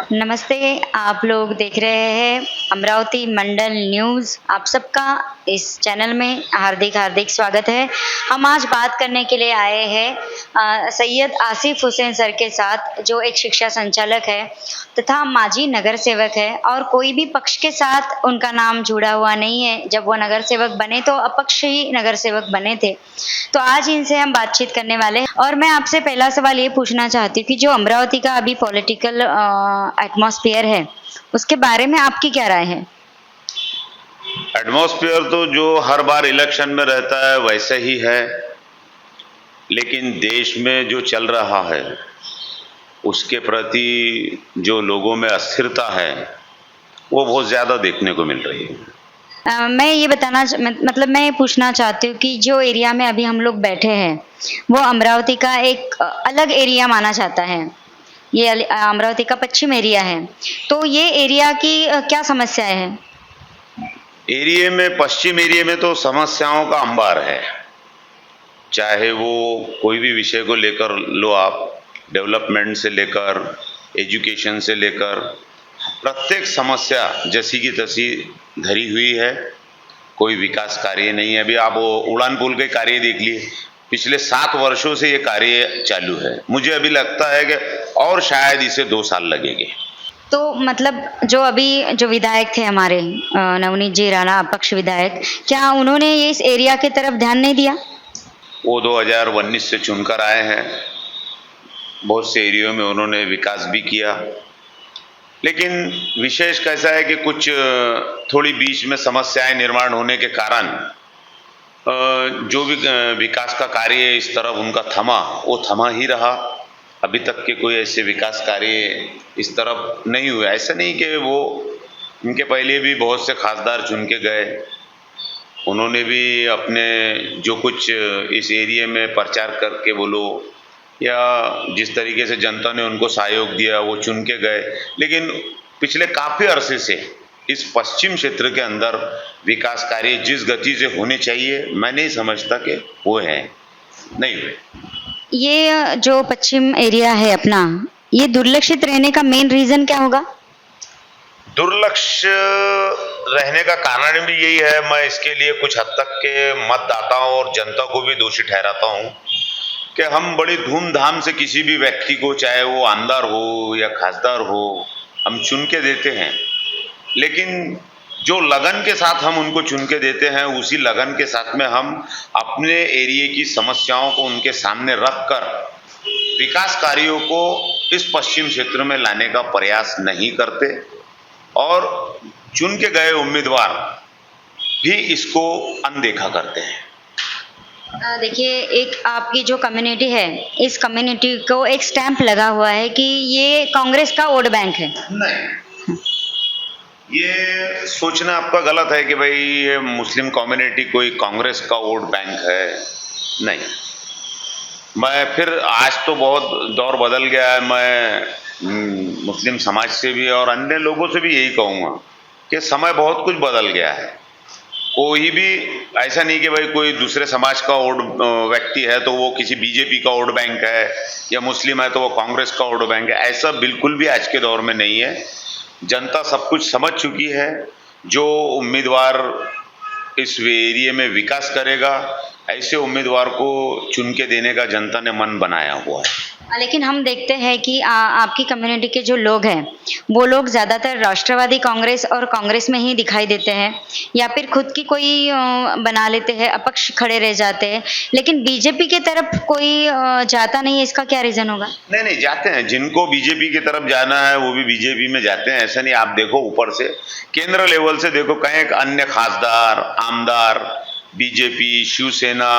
नमस्ते, आप लोग देख रहे हैं अमरावती मंडल न्यूज़। आप सबका इस चैनल में हार्दिक हार्दिक स्वागत है। हम आज बात करने के लिए आए हैं सैयद आसिफ हुसैन सर के साथ, जो एक शिक्षा संचालक है तथा माजी नगर सेवक है और कोई भी पक्ष के साथ उनका नाम जुड़ा हुआ नहीं है। जब वो नगर सेवक बने तो अपक्ष ही नगर सेवक बने थे। तो आज इनसे हम बातचीत करने वाले हैं और मैं आपसे पहला सवाल ये पूछना चाहती हूँ कि जो अमरावती का अभी पॉलिटिकल एटमॉस्फेयर है, उसके बारे में आपकी क्या राय है? एटमॉस्फेयर तो जो हर बार इलेक्शन में रहता है वैसे ही है, लेकिन देश में जो चल रहा है उसके प्रति जो लोगों में अस्थिरता है वो बहुत ज़्यादा देखने को मिल रही है। मैं ये मैं ये पूछना चाहती हूँ कि जो एरिया में अभी हम लोग बैठे हैं वो अमरावती का एक अलग एरिया माना जाता है। ये अमरावती का पश्चिम एरिया है, तो ये एरिया की क्या समस्याएं हैं? पश्चिम एरिया में तो समस्याओं का अंबार है। चाहे वो कोई भी विषय को लेकर लो आप, डेवलपमेंट से लेकर एजुकेशन से लेकर प्रत्येक समस्या जैसी की तैसी धरी हुई है। कोई विकास कार्य नहीं है। अभी आप वो उड़ान पुल के कार्य देख लिए, पिछले 7 वर्षों से ये कार्य चालू है। मुझे अभी लगता है कि और शायद इसे 2 साल लगेंगे। तो मतलब जो विधायक थे हमारे नवनीत जी राणा, अपक्ष विधायक, क्या उन्होंने ये इस एरिया की तरफ ध्यान नहीं दिया? वो 2019 से चुनकर आए हैं, बहुत से एरियो में उन्होंने विकास भी किया, लेकिन विशेष कैसा है कि कुछ थोड़ी बीच में समस्याएं निर्माण होने के कारण जो भी विकास का कार्य इस तरफ उनका वो थमा ही रहा। अभी तक के कोई ऐसे विकास कार्य इस तरफ नहीं हुए। ऐसा नहीं कि वो इनके पहले भी बहुत से खासदार चुन के गए, उन्होंने भी अपने जो कुछ इस एरिया में प्रचार करके बोलो या जिस तरीके से जनता ने उनको सहयोग दिया वो चुन के गए, लेकिन पिछले काफ़ी अरसे से इस पश्चिम क्षेत्र के अंदर विकास कार्य जिस गति से होने चाहिए मैं नहीं समझता कि वो है, नहीं हुए। ये जो पश्चिम एरिया है अपना, ये दुर्लक्षित रहने का मेन रीजन क्या होगा? दुर्लक्ष्य रहने का कारण भी यही है। मैं इसके लिए कुछ हद तक के मतदाताओं और जनता को भी दोषी ठहराता हूँ कि हम बड़ी धूमधाम से किसी भी व्यक्ति को, चाहे वो आमदार हो या खासदार हो, हम चुन के देते हैं, लेकिन जो लगन के साथ हम उनको चुन के देते हैं उसी लगन के साथ में हम अपने एरिया की समस्याओं को उनके सामने रखकर विकास कार्यों को इस पश्चिम क्षेत्र में लाने का प्रयास नहीं करते और चुन के गए उम्मीदवार भी इसको अनदेखा करते हैं। देखिए, एक आपकी जो कम्युनिटी है, इस कम्युनिटी को एक स्टैंप लगा हुआ है कि ये कांग्रेस का वोट बैंक है। नहीं, ये सोचना आपका गलत है कि भाई ये मुस्लिम कम्युनिटी कोई कांग्रेस का वोट बैंक है। नहीं, मैं फिर आज तो बहुत दौर बदल गया है। मैं मुस्लिम समाज से भी और अन्य लोगों से भी यही कहूँगा कि समय बहुत कुछ बदल गया है। कोई भी ऐसा नहीं कि भाई कोई दूसरे समाज का वोट व्यक्ति है तो वो किसी बीजेपी का वोट बैंक है या मुस्लिम है तो वो कांग्रेस का वोट बैंक है। ऐसा बिल्कुल भी आज के दौर में नहीं है। जनता सब कुछ समझ चुकी है। जो उम्मीदवार इस एरिया में विकास करेगा, ऐसे उम्मीदवार को चुन के देने का जनता ने मन बनाया हुआ है। लेकिन हम देखते हैं कि आपकी कम्युनिटी के जो लोग हैं वो लोग ज़्यादातर राष्ट्रवादी कांग्रेस और कांग्रेस में ही दिखाई देते हैं, या फिर खुद की कोई बना लेते हैं, अपक्ष खड़े रह जाते हैं, लेकिन बीजेपी की तरफ कोई जाता नहीं है। इसका क्या रीज़न होगा? नहीं, जाते हैं। जिनको बीजेपी की तरफ जाना है वो भी बीजेपी में जाते हैं। ऐसा नहीं, आप देखो ऊपर से केंद्र लेवल से देखो, कई अन्य खासदार आमदार बीजेपी, शिवसेना,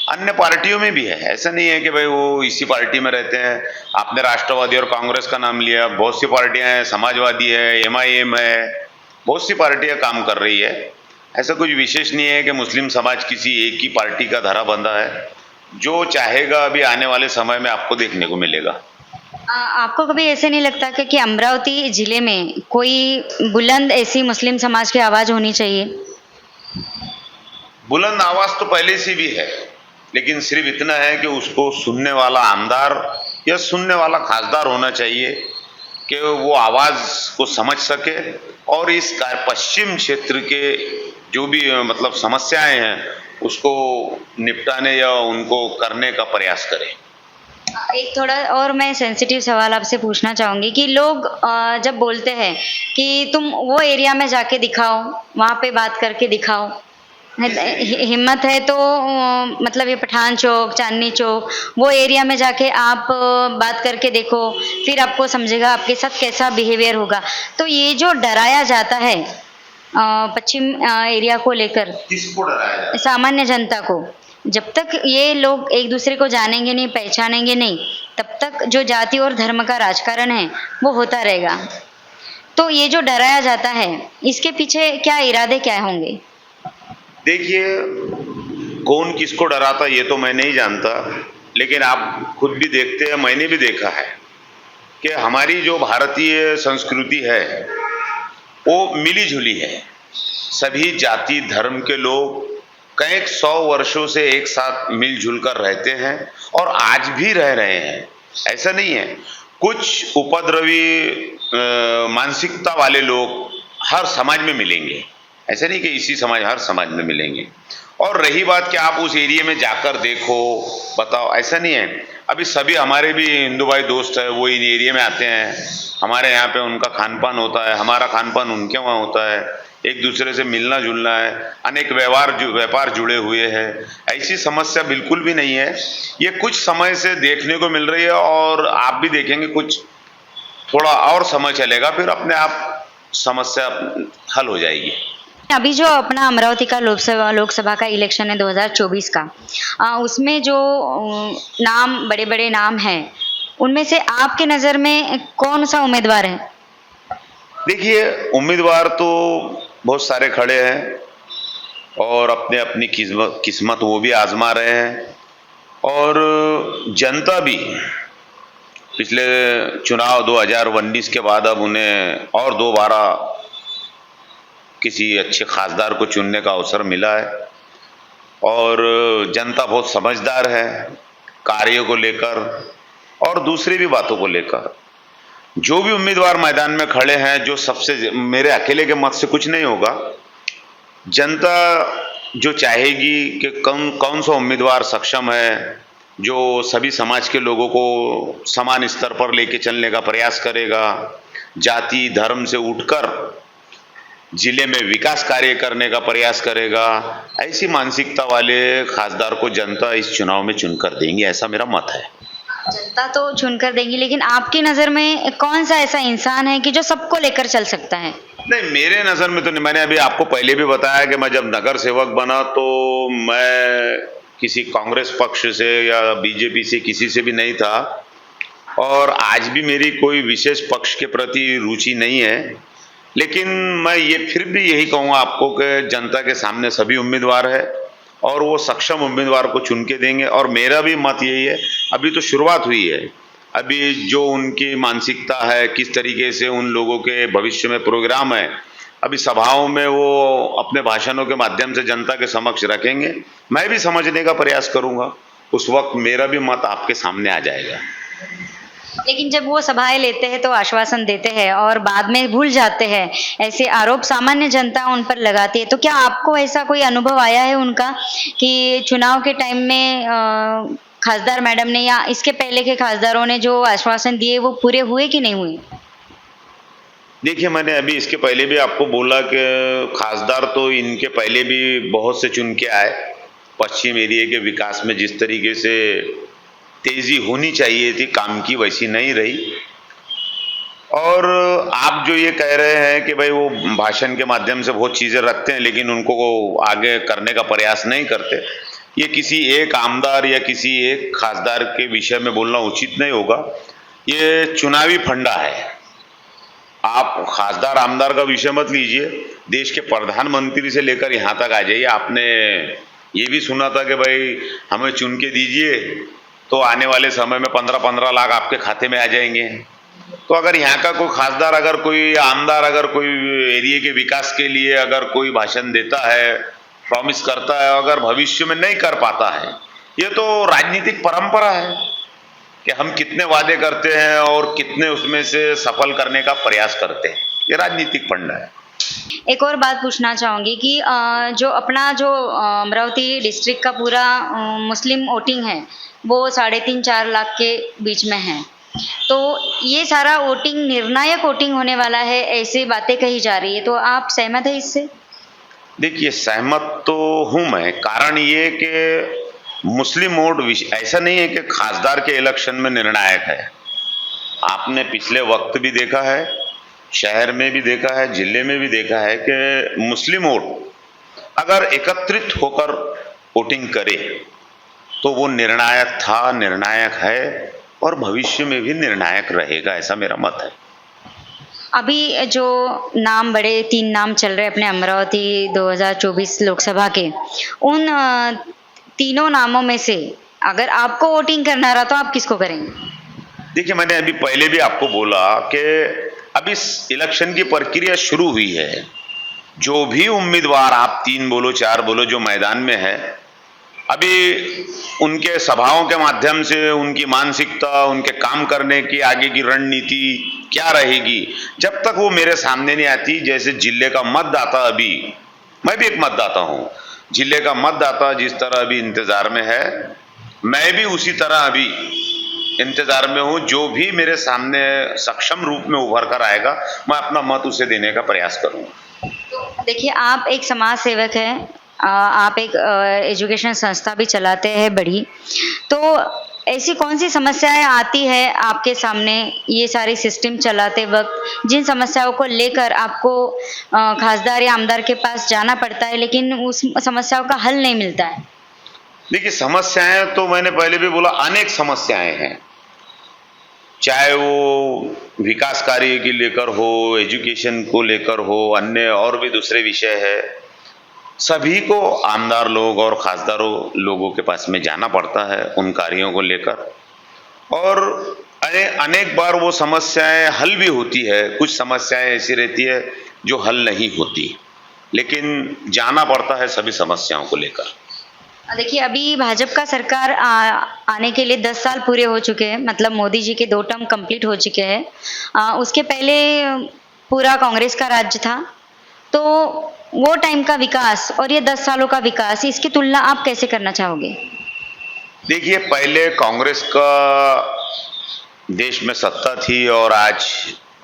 अन्य पार्टियों में भी है। ऐसा नहीं है कि भाई वो इसी पार्टी में रहते हैं। आपने राष्ट्रवादी और कांग्रेस का नाम लिया, बहुत सी पार्टियां हैं, समाजवादी है, MIM है, बहुत सी पार्टियां काम कर रही है। ऐसा कुछ विशेष नहीं है कि मुस्लिम समाज किसी एक ही पार्टी का धरा बंधा है। जो चाहेगा अभी आने वाले समय में आपको देखने को मिलेगा। आपको कभी ऐसे नहीं लगता कि अमरावती जिले में कोई बुलंद ऐसी मुस्लिम समाज की आवाज़ होनी चाहिए? बुलंद आवाज तो पहले से भी है, लेकिन सिर्फ इतना है कि उसको सुनने वाला आमदार या सुनने वाला खासदार होना चाहिए। कि वो आवाज़ को समझ सके और इस पश्चिम क्षेत्र के जो भी मतलब समस्याएं हैं उसको निपटाने या उनको करने का प्रयास करें। एक थोड़ा और मैं सेंसिटिव सवाल आपसे पूछना चाहूँगी कि लोग जब बोलते हैं कि तुम वो एरिया में जाके दिखाओ, वहाँ पे बात करके दिखाओ, हिम्मत है तो मतलब ये पठान चौक, चांदनी चौक, वो एरिया में जाके आप बात करके देखो, फिर आपको समझेगा आपके साथ कैसा बिहेवियर होगा। तो ये जो डराया जाता है पश्चिम एरिया को लेकर, किसको डराया जाए? सामान्य जनता को, जब तक ये लोग एक दूसरे को जानेंगे नहीं, पहचानेंगे नहीं, तब तक जो जाति और धर्म का राजकारण है वो होता रहेगा। तो ये जो डराया जाता है, इसके पीछे क्या इरादे क्या होंगे? देखिए, कौन किसको डराता ये तो मैं नहीं जानता, लेकिन आप खुद भी देखते हैं, मैंने भी देखा है कि हमारी जो भारतीय संस्कृति है वो मिली जुली है। सभी जाति धर्म के लोग कई 100 वर्षों से एक साथ मिलजुल कर रहते हैं और आज भी रह रहे हैं। ऐसा नहीं है, कुछ उपद्रवी मानसिकता वाले लोग हर समाज में मिलेंगे, ऐसा नहीं कि इसी समाज, हर समाज में मिलेंगे। और रही बात कि आप उस एरिया में जाकर देखो, बताओ, ऐसा नहीं है। अभी सभी हमारे भी हिंदू भाई दोस्त है, वो इन एरिया में आते हैं, हमारे यहाँ पे उनका खान पान होता है, हमारा खान पान उनके वहाँ होता है, एक दूसरे से मिलना जुलना है, अनेक व्यापार जुड़े हुए हैं। ऐसी समस्या बिल्कुल भी नहीं है, ये कुछ समय से देखने को मिल रही है और आप भी देखेंगे कुछ थोड़ा और समय चलेगा, फिर अपने आप समस्या हल हो जाएगी। अभी जो अपना अमरावती का लोकसभा का इलेक्शन है 2024 का, उसमें जो नाम, बड़े बड़े नाम हैं, उनमें से आपके नज़र में कौन सा उम्मीदवार है? देखिए, उम्मीदवार तो बहुत सारे खड़े हैं और अपने अपनी किस्मत वो भी आजमा रहे हैं और जनता भी पिछले चुनाव 2019 के बाद अब उन्हें और दोबारा किसी अच्छे खासदार को चुनने का अवसर मिला है और जनता बहुत समझदार है कार्यों को लेकर और दूसरी भी बातों को लेकर। जो भी उम्मीदवार मैदान में खड़े हैं, जो सबसे, मेरे अकेले के मत से कुछ नहीं होगा, जनता जो चाहेगी कि कौन सा उम्मीदवार सक्षम है, जो सभी समाज के लोगों को समान स्तर पर लेके चलने का प्रयास करेगा, जाति धर्म से उठकर जिले में विकास कार्य करने का प्रयास करेगा, ऐसी मानसिकता वाले खासदार को जनता इस चुनाव में चुनकर देंगी, ऐसा मेरा मत है। जनता तो चुनकर देंगी, लेकिन आपकी नज़र में कौन सा ऐसा इंसान है कि जो सबको लेकर चल सकता है? नहीं, मेरे नज़र में तो नहीं। मैंने अभी आपको पहले भी बताया कि मैं जब नगर सेवक बना तो मैं किसी कांग्रेस पक्ष से या बीजेपी से किसी से भी नहीं था और आज भी मेरी कोई विशेष पक्ष के प्रति रुचि नहीं है, लेकिन मैं ये फिर भी यही कहूँगा आपको कि जनता के सामने सभी उम्मीदवार है और वो सक्षम उम्मीदवार को चुन के देंगे और मेरा भी मत यही है। अभी तो शुरुआत हुई है, अभी जो उनकी मानसिकता है, किस तरीके से उन लोगों के भविष्य में प्रोग्राम है, अभी सभाओं में वो अपने भाषणों के माध्यम से जनता के समक्ष रखेंगे, मैं भी समझने का प्रयास करूँगा, उस वक्त मेरा भी मत आपके सामने आ जाएगा। लेकिन जब वो सभाएं लेते हैं तो आश्वासन देते हैं और बाद में भूल जाते हैं, ऐसे आरोप सामान्य जनता उन पर लगाती है। तो क्या आपको ऐसा कोई अनुभव आया है उनका कि चुनाव के टाइम में खासदार मैडम ने या इसके पहले के खासदारों ने जो आश्वासन दिए वो पूरे हुए कि नहीं हुए? देखिए, मैंने अभी इसके पहले भी आपको बोला कि खासदार तो इनके पहले भी बहुत से चुन के आए। पश्चिम एरिया के विकास में जिस तरीके से तेजी होनी चाहिए थी काम की, वैसी नहीं रही। और आप जो ये कह रहे हैं कि भाई वो भाषण के माध्यम से बहुत चीज़ें रखते हैं लेकिन उनको आगे करने का प्रयास नहीं करते, ये किसी एक आमदार या किसी एक खासदार के विषय में बोलना उचित नहीं होगा। ये चुनावी फंडा है, आप खासदार आमदार का विषय मत लीजिए, देश के प्रधानमंत्री से लेकर यहाँ तक आ जाइए। आपने ये भी सुना था कि भाई हमें चुन के दीजिए तो आने वाले समय में 15-15 लाख आपके खाते में आ जाएंगे। तो अगर यहाँ का कोई खासदार, अगर कोई आमदार, अगर कोई एरिया के विकास के लिए अगर कोई भाषण देता है, प्रॉमिस करता है, अगर भविष्य में नहीं कर पाता है, ये तो राजनीतिक परंपरा है। कि हम कितने वादे करते हैं और कितने उसमें से सफल करने का प्रयास करते हैं। ये राजनीतिक फंडा है। एक और बात पूछना चाहूँगी कि जो अपना जो अमरावती डिस्ट्रिक्ट का पूरा मुस्लिम वोटिंग है वो 3.5-4 लाख के बीच में है। तो ये सारा वोटिंग निर्णायक वोटिंग होने वाला है, ऐसी बातें कही जा रही है, तो आप सहमत है इससे? देखिए, सहमत तो हूं मैं। कारण ये कि मुस्लिम वोट ऐसा नहीं है कि खासदार के इलेक्शन में निर्णायक है। आपने पिछले वक्त भी देखा है, शहर में भी देखा है, जिले में भी देखा है कि मुस्लिम वोट अगर एकत्रित होकर वोटिंग करे तो वो निर्णायक था, निर्णायक है और भविष्य में भी निर्णायक रहेगा, ऐसा मेरा मत है। अभी जो नाम बड़े 3 नाम चल रहे अपने अमरावती 2024 लोकसभा के, उन तीनों नामों में से अगर आपको वोटिंग करना रहा तो आप किसको करेंगे? देखिए, मैंने अभी पहले भी आपको बोला कि अभी इलेक्शन की प्रक्रिया शुरू हुई है। जो भी उम्मीदवार, आप 3 बोलो 4 बोलो, जो मैदान में है, अभी उनके सभाओं के माध्यम से उनकी मानसिकता, उनके काम करने की आगे की रणनीति क्या रहेगी, जब तक वो मेरे सामने नहीं आती। जैसे जिले का मतदाता, अभी मैं भी एक मतदाता हूं, जिले का मतदाता जिस तरह अभी इंतजार में है, मैं भी उसी तरह अभी इंतजार में हूं। जो भी मेरे सामने सक्षम रूप में उभर कर आएगा, मैं अपना मत उसे देने का प्रयास करूंगा। देखिए, आप एक समाज सेवक हैं, आप एक एजुकेशन संस्था भी चलाते हैं बड़ी, तो ऐसी कौन सी समस्याएं आती है आपके सामने ये सारी सिस्टम चलाते वक्त, जिन समस्याओं को लेकर आपको खासदार या आमदार के पास जाना पड़ता है लेकिन उस समस्याओं का हल नहीं मिलता है? देखिए, समस्याएं तो मैंने पहले भी बोला, अनेक समस्याएं हैं। चाहे वो विकास कार्य की लेकर हो, एजुकेशन को लेकर हो, अन्य और भी दूसरे विषय है, सभी को आमदार लोग और खासदारों लोगों के पास में जाना पड़ता है उन कार्यों को लेकर। और अनेक बार वो समस्याएं हल भी होती है, कुछ समस्याएं ऐसी रहती है जो हल नहीं होती, लेकिन जाना पड़ता है सभी समस्याओं को लेकर। देखिए, अभी भाजपा का सरकार आने के लिए 10 साल पूरे हो चुके हैं, मतलब मोदी जी के 2 टर्म कंप्लीट हो चुके हैं। उसके पहले पूरा कांग्रेस का राज्य था, तो वो टाइम का विकास और ये 10 सालों का विकास, इसकी तुलना आप कैसे करना चाहोगे? देखिए, पहले कांग्रेस का देश में सत्ता थी और आज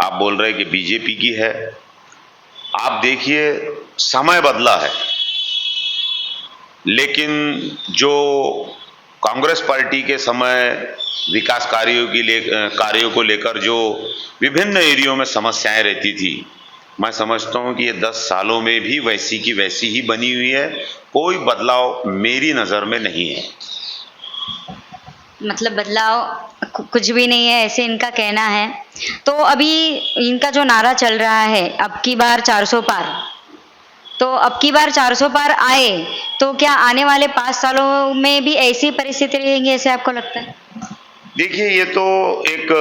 आप बोल रहे हैं कि बीजेपी की है। आप देखिए, समय बदला है, लेकिन जो कांग्रेस पार्टी के समय विकास कार्यों को लेकर जो विभिन्न एरियो में समस्याएं रहती थी, मैं समझता हूं कि ये 10 सालों में भी वैसी की वैसी ही बनी हुई है। कोई बदलाव मेरी नजर में नहीं है। मतलब बदलाव कुछ भी नहीं है, ऐसे इनका कहना है। तो अभी इनका जो नारा चल रहा है, अब की बार 400 पार, तो अब की बार 400 पार आए तो क्या आने वाले 5 सालों में भी ऐसी परिस्थिति रहेंगी, ऐसे आपको लगता है? देखिए, ये तो एक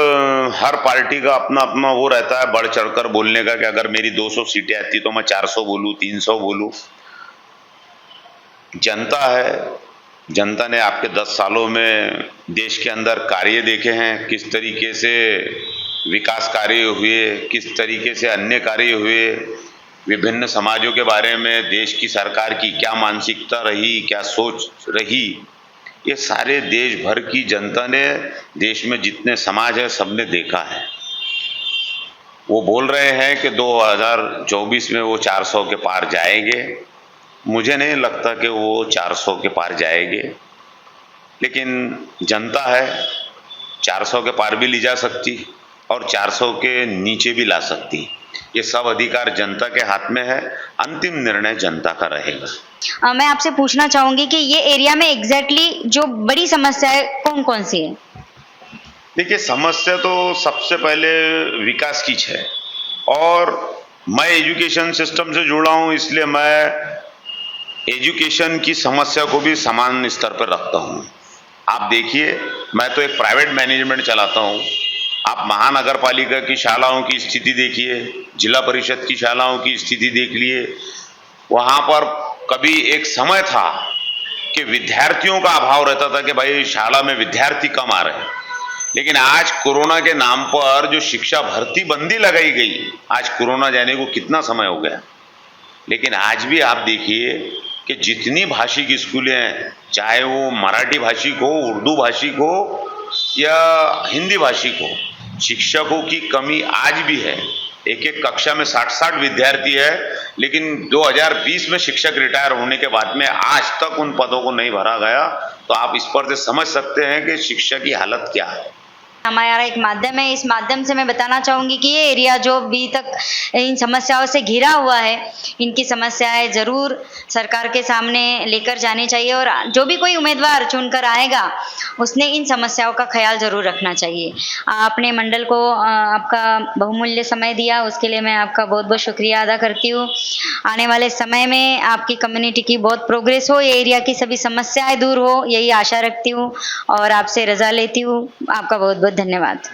हर पार्टी का अपना अपना वो रहता है बढ़ चढ़कर बोलने का कि अगर मेरी 200 सीटें आती तो मैं 400 बोलूं, 300 बोलूं। जनता है, जनता ने आपके 10 सालों में देश के अंदर कार्य देखे हैं, किस तरीके से विकास कार्य हुए, किस तरीके से अन्य कार्य हुए, विभिन्न समाजों के बारे में देश की सरकार की क्या मानसिकता रही, क्या सोच रही, ये सारे देश भर की जनता ने, देश में जितने समाज है सबने देखा है। वो बोल रहे हैं कि 2024 में वो 400 के पार जाएंगे। मुझे नहीं लगता कि वो 400 के पार जाएंगे, लेकिन जनता है, 400 के पार भी ली जा सकती और 400 के नीचे भी ला सकती। ये सब अधिकार जनता के हाथ में है, अंतिम निर्णय जनता का रहेगा। मैं आपसे पूछना चाहूंगी कि ये एरिया में एग्जैक्टली जो बड़ी समस्याएं कौन कौन सी है? देखिए, समस्या तो सबसे पहले विकास की है, और मैं एजुकेशन सिस्टम से जुड़ा हूं, इसलिए मैं एजुकेशन की समस्या को भी समान स्तर पर रखता हूं। आप देखिए, मैं तो एक प्राइवेट मैनेजमेंट चलाता हूं। आप महानगर पालिका की शालाओं की स्थिति देखिए, जिला परिषद की शालाओं की स्थिति देख लिए। वहां पर कभी एक समय था कि विद्यार्थियों का अभाव रहता था कि भाई शाला में विद्यार्थी कम आ रहे हैं, लेकिन आज कोरोना के नाम पर जो शिक्षा भर्ती बंदी लगाई गई, आज कोरोना जाने को कितना समय हो गया, लेकिन आज भी आप देखिए कि जितनी भाषिक स्कूलें हैं, चाहे वो मराठी भाषिक हो, उर्दू भाषिक हो या हिंदी भाषिक हो, शिक्षकों की कमी आज भी है। एक एक कक्षा में 60-60 विद्यार्थी है, लेकिन 2020 में शिक्षक रिटायर होने के बाद में आज तक उन पदों को नहीं भरा गया। तो आप इस पर से समझ सकते हैं कि शिक्षा की हालत क्या है। हमारा एक माध्यम है, इस माध्यम से मैं बताना चाहूँगी कि ये एरिया जो अभी तक इन समस्याओं से घिरा हुआ है, इनकी समस्याएं ज़रूर सरकार के सामने लेकर जानी चाहिए और जो भी कोई उम्मीदवार चुनकर आएगा उसने इन समस्याओं का ख्याल ज़रूर रखना चाहिए। आपने मंडल को आपका बहुमूल्य समय दिया, उसके लिए मैं आपका बहुत बहुत शुक्रिया अदा करती हूँ। आने वाले समय में आपकी कम्युनिटी की बहुत प्रोग्रेस हो, ये एरिया की सभी समस्याएं दूर हो, यही आशा रखती हूँ और आपसे रजा लेती हूँ। आपका बहुत बहुत धन्यवाद।